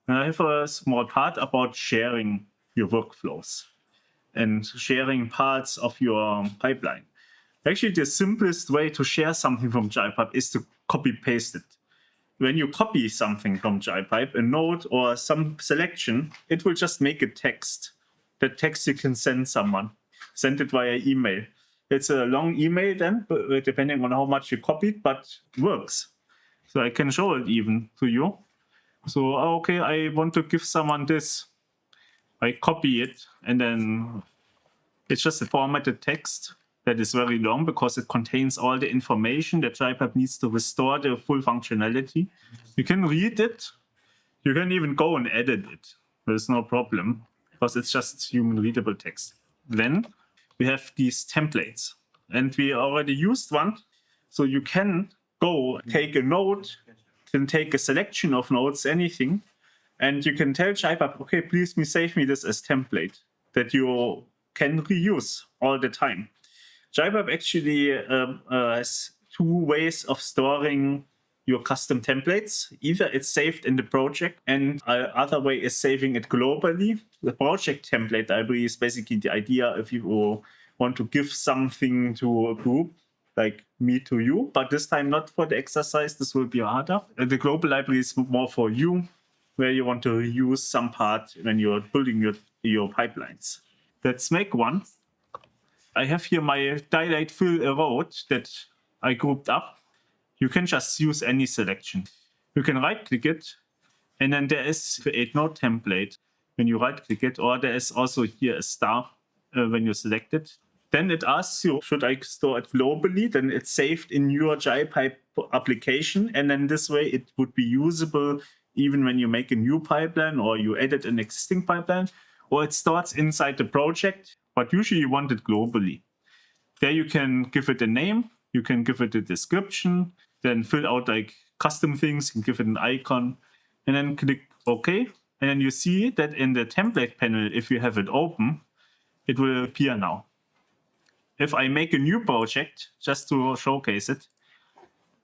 And I have a small part about sharing your workflows and sharing parts of your pipeline. Actually, the simplest way to share something from JIPipe is to copy-paste it. When you copy something from JIPipe, a node or some selection, it will just make a text. That text you can send someone. Send it via email. It's a long email then, depending on how much you copied, but works. So I can show it even to you. So, okay, I want to give someone this. I copy it, and then it's just a formatted text that is very long because it contains all the information that JIPipe needs to restore the full functionality. You can read it. You can even go and edit it. There's no problem because it's just human readable text. Then we have these templates, and we already used one. So you can go take a node, can take a selection of nodes, anything, and you can tell JIPipe, okay, please save me this as template that you can reuse all the time. JIPipe actually has two ways of storing your custom templates. Either it's saved in the project, and the other way is saving it globally. The project template library is basically the idea if you want to give something to a group, like me to you, but this time not for the exercise. This will be harder. The global library is more for you, where you want to reuse some part when you're building your pipelines. Let's make one. I have here my dilate fill erode that I grouped up. You can just use any selection. You can right-click it, and then there is create node template when you right-click it, or there is also here a star when you select it. Then it asks you, should I store it globally? Then it's saved in your JIPipe application, and then this way it would be usable even when you make a new pipeline or you edit an existing pipeline, or it starts inside the project, but usually you want it globally. There you can give it a name, you can give it a description, then fill out like custom things, and give it an icon, and then click OK. And then you see that in the template panel, if you have it open, it will appear now. If I make a new project, just to showcase it,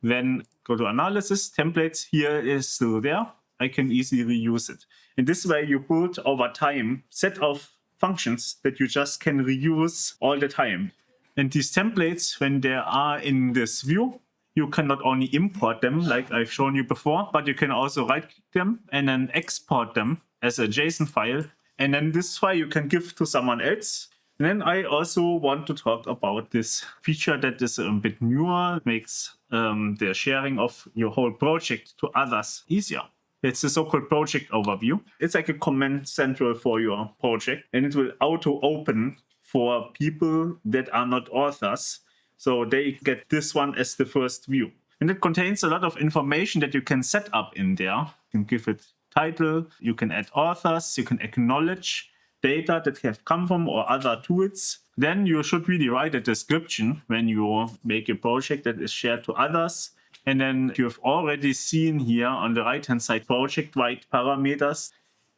then go to Analysis, Templates, here is still there. I can easily reuse it. In this way, you build over time set of functions that you just can reuse all the time. And these templates, when they are in this view, you can not only import them like I've shown you before, but you can also right-click them and then export them as a JSON file. And then this file you can give to someone else. And then I also want to talk about this feature that is a bit newer, makes the sharing of your whole project to others easier. It's the so-called project overview. It's like a command central for your project, and it will auto-open for people that are not authors. So they get this one as the first view. And it contains a lot of information that you can set up in there. You can give it title, you can add authors, you can acknowledge data that have come from or other tools. Then you should really write a description when you make a project that is shared to others. And then you have already seen here on the right-hand side project-wide parameters.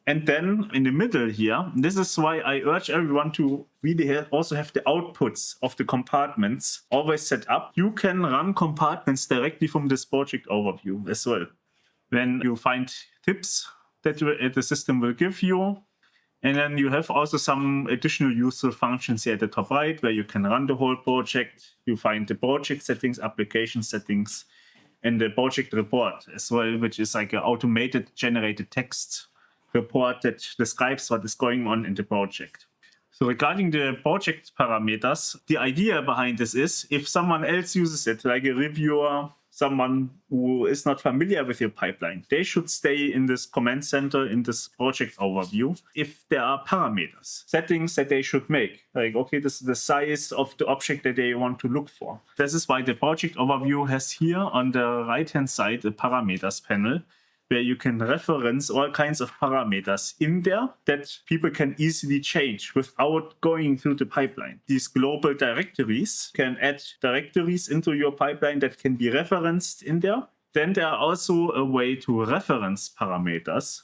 And then in the middle here, this is why I urge everyone to really also have the outputs of the compartments always set up. You can run compartments directly from this project overview as well. When you find tips that the system will give you, and then you have also some additional useful functions here at the top right, where you can run the whole project. You find the project settings, application settings, and the project report as well, which is like an automated generated text report that describes what is going on in the project. So regarding the project parameters, the idea behind this is if someone else uses it, like a reviewer, someone who is not familiar with your pipeline, they should stay in this command center, in this project overview. If there are parameters, settings that they should make, like, okay, this is the size of the object that they want to look for. This is why the project overview has here on the right-hand side a parameters panel, where you can reference all kinds of parameters in there that people can easily change without going through the pipeline. These global directories can add directories into your pipeline that can be referenced in there. Then there are also a way to reference parameters.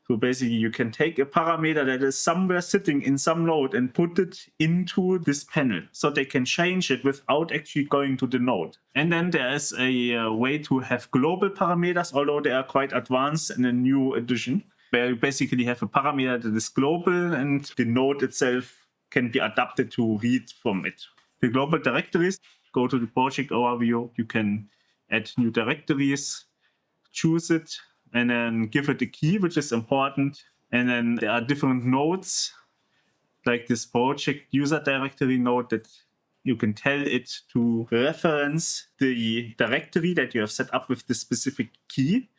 So basically you can take a parameter that is somewhere sitting in some node and put it into this panel so they can change it without actually going to the node. And then there is a way to have global parameters, although they are quite advanced in a new edition, where you basically have a parameter that is global and the node itself can be adapted to read from it. The global directories, go to the project overview, you can add new directories, choose it, and then give it a key, which is important. And then there are different nodes, like this project user directory node that you can tell it to reference the directory that you have set up with the specific key.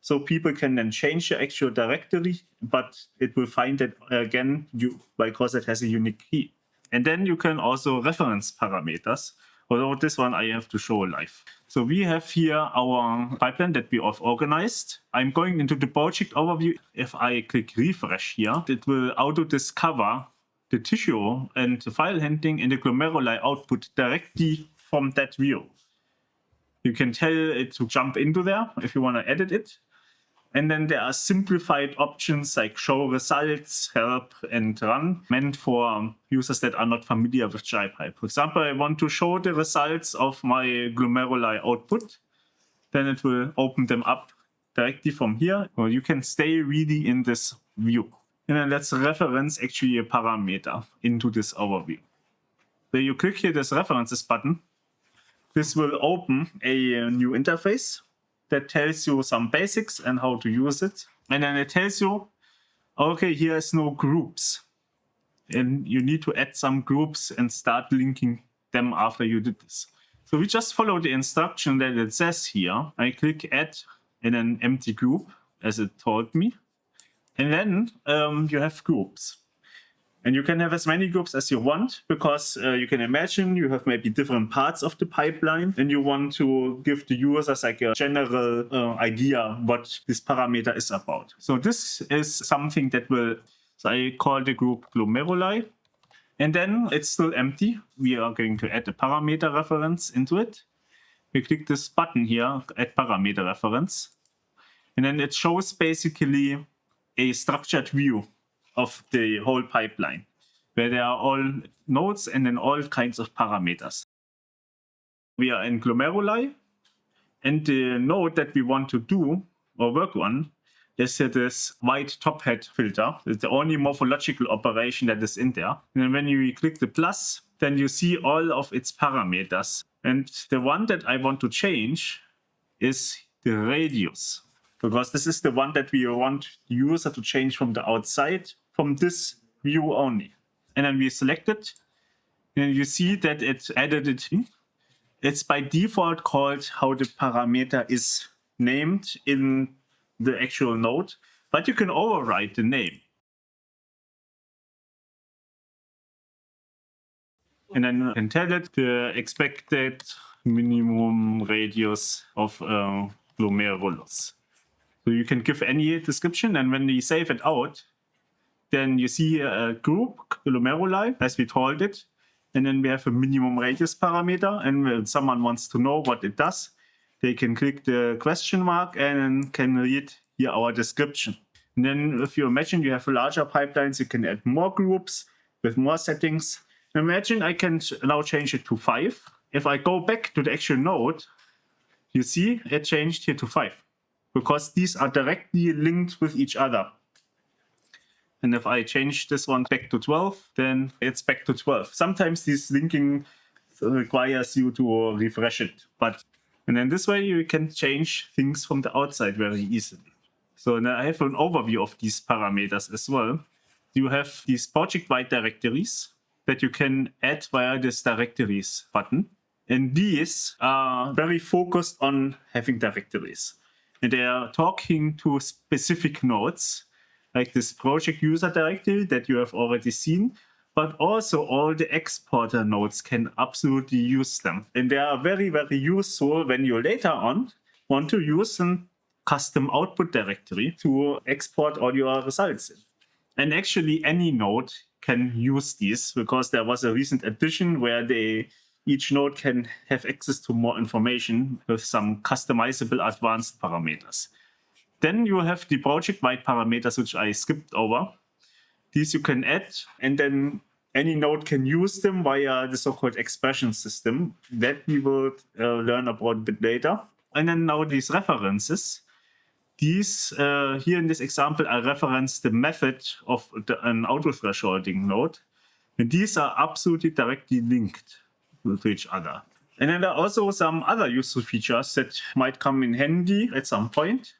So people can then change the actual directory, but it will find it again because it has a unique key. And then you can also reference parameters. Although this one I have to show live. So we have here our pipeline that we have organized. I'm going into the project overview. If I click refresh here, it will auto-discover the tissue and the file handling and the glomeruli output directly from that view. You can tell it to jump into there if you want to edit it. And then there are simplified options like show results, help, and run, meant for users that are not familiar with JIPipe. For example, I want to show the results of my glomeruli output. Then it will open them up directly from here. Or you can stay really in this view. And then let's reference actually a parameter into this overview. So you click here this references button. This will open a new interface that tells you some basics and how to use it. And then it tells you, okay, here is no groups. And you need to add some groups and start linking them after you did this. So we just follow the instruction that it says here. I click add in an empty group, as it told me. And then you have groups. And you can have as many groups as you want, because you can imagine you have maybe different parts of the pipeline and you want to give the users like a general idea what this parameter is about. So this is something that will, so I call the group glomeruli. And then it's still empty. We are going to add a parameter reference into it. We click this button here, add parameter reference. And then it shows basically a structured view of the whole pipeline, where there are all nodes and then all kinds of parameters. We are in glomeruli, and the node that we want to do or work on is this white top hat filter. It's the only morphological operation that is in there. And then when you click the plus, then you see all of its parameters. And the one that I want to change is the radius, because this is the one that we want the user to change from the outside, from this view only. And then we select it, and you see that it added it in. It's by default called how the parameter is named in the actual node, but you can override the name. And then you can tell it the expected minimum radius of glomerulus. So you can give any description, and when we save it out, then you see a group, glomeruli, as we told it. And then we have a minimum radius parameter. And when someone wants to know what it does, they can click the question mark and can read here our description. And then if you imagine you have larger pipelines, you can add more groups with more settings. Imagine I can now change it to 5. If I go back to the actual node, you see it changed here to 5, because these are directly linked with each other. And if I change this one back to 12, then it's back to 12. Sometimes this linking requires you to refresh it. And then this way you can change things from the outside very easily. So now I have an overview of these parameters as well. You have these project-wide directories that you can add via this directories button. And these are very focused on having directories. And they are talking to specific nodes, like this project user directory that you have already seen, but also all the exporter nodes can absolutely use them. And they are very, very useful when you later on want to use a custom output directory to export all your results in. And actually any node can use these, because there was a recent addition where each node can have access to more information with some customizable advanced parameters. Then you have the project-wide parameters, which I skipped over. These you can add, and then any node can use them via the so-called expression system that we will learn about a bit later. And then now these references, These here in this example, I reference the method of an auto-thresholding node. And these are absolutely directly linked to each other. And then there are also some other useful features that might come in handy at some point.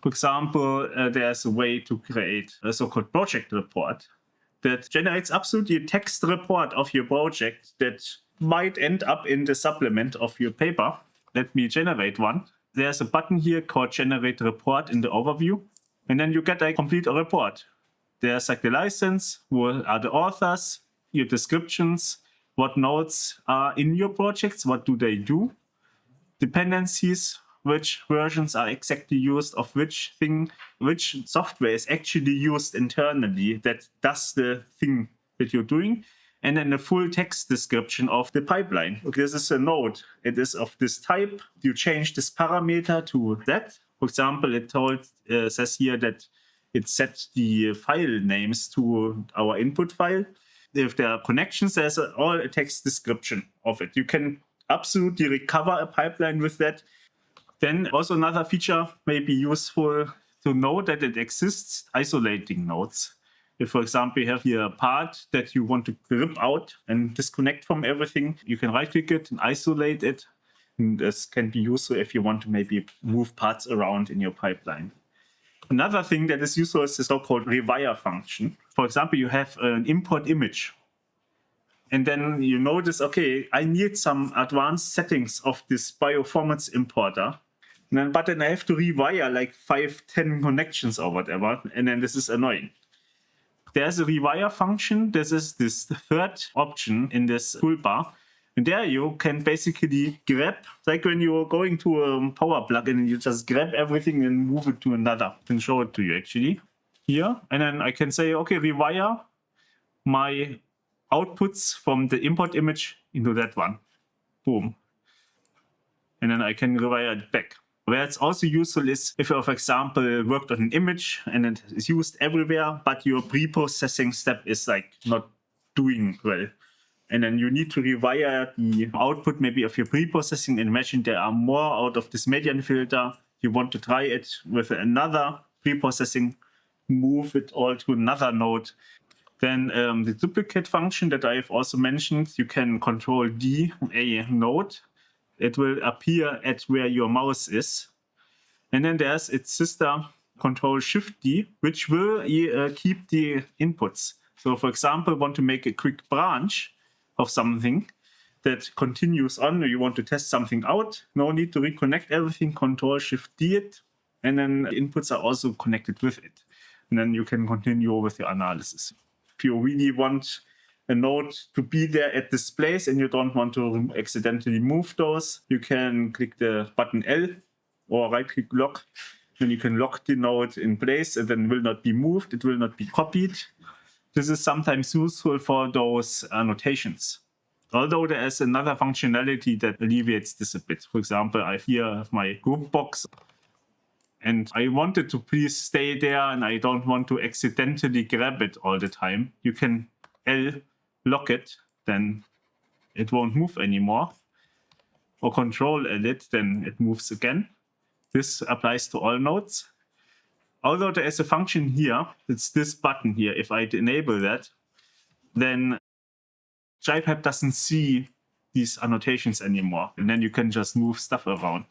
For example, there's a way to create a so-called project report that generates absolutely a text report of your project that might end up in the supplement of your paper. Let me generate one. There's a button here called Generate Report in the overview. And then you get a complete report. There's like the license, who are the authors, your descriptions, what nodes are in your projects, what do they do, dependencies, which versions are exactly used of which thing, which software is actually used internally that does the thing that you're doing, and then a full text description of the pipeline. Okay, this is a node. It is of this type. You change this parameter to that. For example, it says here that it sets the file names to our input file. If there are connections, there's all a text description of it. You can absolutely recover a pipeline with that. Then also another feature may be useful to know that it exists, isolating nodes. If, for example, you have here a part that you want to rip out and disconnect from everything, you can right-click it and isolate it. And this can be useful if you want to maybe move parts around in your pipeline. Another thing that is useful is the so-called rewire function. For example, you have an import image. And then you notice, okay, I need some advanced settings of this bioformats importer. But then I have to rewire like 5-10 connections or whatever. And then this is annoying. There's a rewire function. This is this third option in this toolbar. And there you can basically grab, like when you're going to a power plug and you just grab everything and move it to another. I can show it to you actually here. And then I can say, okay, rewire my outputs from the import image into that one. Boom. And then I can rewire it back. Where it's also useful is if you, for example, worked on an image and it is used everywhere, but your pre-processing step is like not doing well. And then you need to rewire the output maybe of your pre-processing. And imagine there are more out of this median filter. You want to try it with another pre-processing, move it all to another node. Then the duplicate function that I've also mentioned, you can control D, a node. It will appear at where your mouse is. And then there's its sister, control Shift D, which will keep the inputs. So for example, want to make a quick branch of something that continues on, or you want to test something out, no need to reconnect everything, control Shift D it, and then the inputs are also connected with it. And then you can continue with your analysis. If you really want a node to be there at this place and you don't want to accidentally move those, you can click the button L or right-click lock. Then you can lock the node in place and then will not be moved, it will not be copied. This is sometimes useful for those annotations. Although there is another functionality that alleviates this a bit. For example, I here have my group box and I want it to please stay there and I don't want to accidentally grab it all the time. You can L lock it, then it won't move anymore. Or control L it, then it moves again. This applies to all nodes. Although there is a function here, it's this button here. If I enable that, then JIPipe doesn't see these annotations anymore. And then you can just move stuff around.